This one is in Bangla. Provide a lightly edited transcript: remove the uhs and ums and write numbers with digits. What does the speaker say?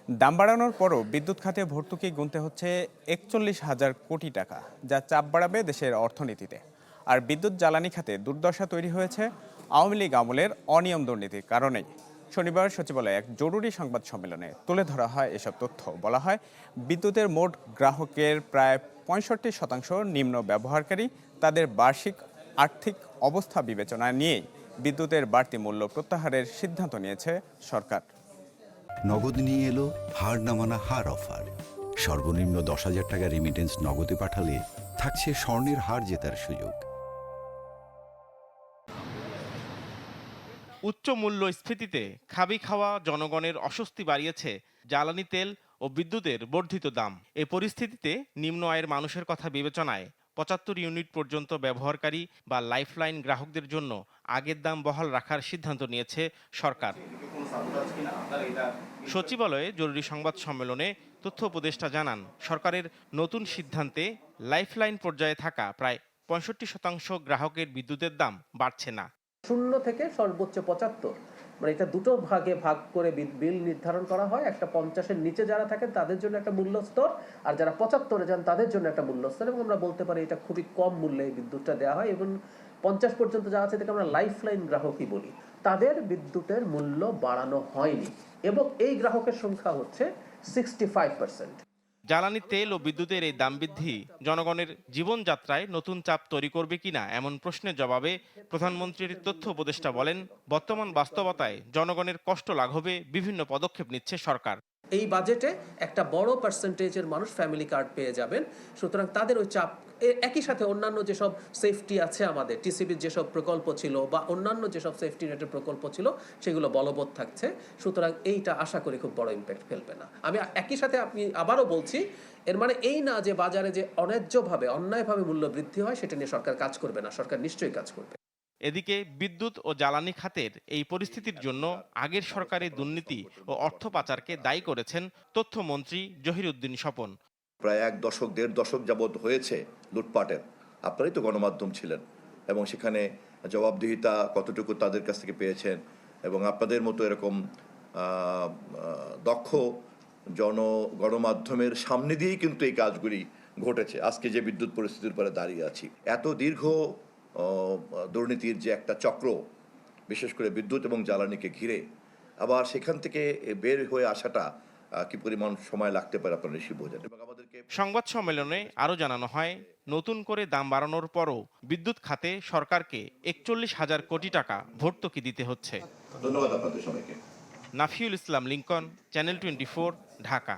দাম বাড়ানোর পরও বিদ্যুৎ খাতে ভর্তুকি গুনতে হচ্ছে ৪১,০০০ কোটি টাকা, যা চাপ বাড়াবে দেশের অর্থনীতিতে। আর বিদ্যুৎ জ্বালানি খাতে দুর্দশা তৈরি হয়েছে আওয়ামী লীগ আমলের অনিয়ম দুর্নীতির কারণেই। শনিবার সচিবালয়ে এক জরুরি সংবাদ সম্মেলনে তুলে ধরা হয় এসব তথ্য। বলা হয়, বিদ্যুতের মোট গ্রাহকের প্রায় ৬৫% নিম্ন ব্যবহারকারী। তাদের বার্ষিক আর্থিক অবস্থা বিবেচনা নিয়েই বিদ্যুতের বাড়তি মূল্য প্রত্যাহারের সিদ্ধান্ত নিয়েছে সরকার। নগদ নিয়ে এলো হার না মানা হার অফার। সর্বনিম্ন ১০,০০০ টাকা রেমিটেন্স নগদে পাঠালে থাকছে স্বর্ণের হার জেতার সুযোগ। উচ্চ মূল্যস্ফীতিতে খাবি খাওয়া জনগণের অস্বস্তি বাড়িয়েছে জ্বালানি তেল ও বিদ্যুতের বর্ধিত দাম। এ পরিস্থিতিতে নিম্ন আয়ের মানুষের কথা বিবেচনায় ৭৫ ইউনিট পর্যন্ত ব্যবহারকারী বা লাইফলাইন গ্রাহকদের জন্য আগের দাম বহাল রাখার সিদ্ধান্ত নিয়েছে সরকার। সচিবালয়ে জরুরি সংবাদ সম্মেলনে তথ্য উপদেষ্টা জানান, সরকারের নতুন সিদ্ধান্তে লাইফলাইন পর্যায়ে থাকা প্রায় ৬৫% গ্রাহকের বিদ্যুতের দাম বাড়ছে না। ০ থেকে সর্বোচ্চ ৭৫, মানে এটা দুটো ভাগে ভাগ করে বিল নির্ধারণ করা হয়। একটা ৫০-এর নিচে যারা থাকেন তাদের জন্য একটা মূল্য স্তর, আর যারা ৭৫-এ যান তাদের জন্য একটা মূল্য স্তর। এবং আমরা বলতে পারি এটা খুবই কম মূল্যে এই বিদ্যুৎটা দেওয়া হয়। এবং ৫০ পর্যন্ত যারা আছে তাকে আমরা লাইফলাইন গ্রাহকই বলি। তাদের বিদ্যুতের মূল্য বাড়ানো হয়নি এবং এই গ্রাহকের সংখ্যা হচ্ছে 65%। জ্বালানি তেল ও বিদ্যুতের এই দাম বৃদ্ধি জনগণের জীবনযাত্রায় নতুন চাপ তৈরি করবে কিনা এমন প্রশ্নের জবাবে প্রধানমন্ত্রীর তথ্য উপদেষ্টা বলেন, বর্তমান বাস্তবতায় জনগণের কষ্ট লাঘবে বিভিন্ন পদক্ষেপ নিচ্ছে সরকার। এই বাজেটে একটা বড় পার্সেন্টেজের মানুষ ফ্যামিলি কার্ড পেয়ে যাবেন। সুতরাং তাদের ওই চাপ, একই সাথে অন্যান্য যেসব সেফটি আছে, আমাদের টিসিবির যেসব প্রকল্প ছিল বা অন্যান্য যেসব সেফটি নেটের প্রকল্প ছিল সেগুলো বলবৎ থাকছে। সুতরাং এইটা আশা করি খুব বড় ইম্প্যাক্ট ফেলবে না। আমি একই সাথে আবারও বলছি, এর মানে এই না যে বাজারে যে অন্যায্যভাবে অন্যায়ভাবে মূল্য বৃদ্ধি হয় সেটা নিয়ে সরকার কাজ করবে না। সরকার নিশ্চয়ই কাজ করবে। এদিকে বিদ্যুৎ ও জ্বালানি খাতের এই পরিস্থিতির জন্য আগের সরকারের দুর্নীতি ও অর্থ পাচারকে দায়ী করেছেন তথ্যমন্ত্রী জহিরুদ্দিন স্বপন। প্রায় ১.৫ দশক যাবৎ হয়েছে লুটপাটের। আপনারাই তো গণমাধ্যম ছিলেন এবং সেখানে জবাবদিহিতা কতটুকু তাদের কাছ থেকে পেয়েছেন, এবং আপনাদের মতো এরকম দক্ষ গণমাধ্যমের সামনে দিয়েই কিন্তু এই কাজগুলি ঘটেছে। আজকে যে বিদ্যুৎ পরিস্থিতির উপরে দাঁড়িয়ে আছি, এত দীর্ঘ দুর্নীতির যে একটা চক্র, বিশেষ করে বিদ্যুৎ এবং জ্বালানিকে ঘিরে, আবার সেখান থেকে বের হয়ে আসাটা কি পরিমাণ সময় লাগতে পারে আপনারা নিশ্চয়ই বোঝেন। এবং আমাদেরকে সংবাদ সম্মেলনে আরও জানানো হয়, নতুন করে দাম বাড়ানোর পরও বিদ্যুৎ খাতে সরকারকে ৪১,০০০ কোটি টাকা ভর্তুকি দিতে হচ্ছে। ধন্যবাদ আপনাদের সবাইকে। নাফিউল ইসলাম লিংকন, চ্যানেল 24, ঢাকা।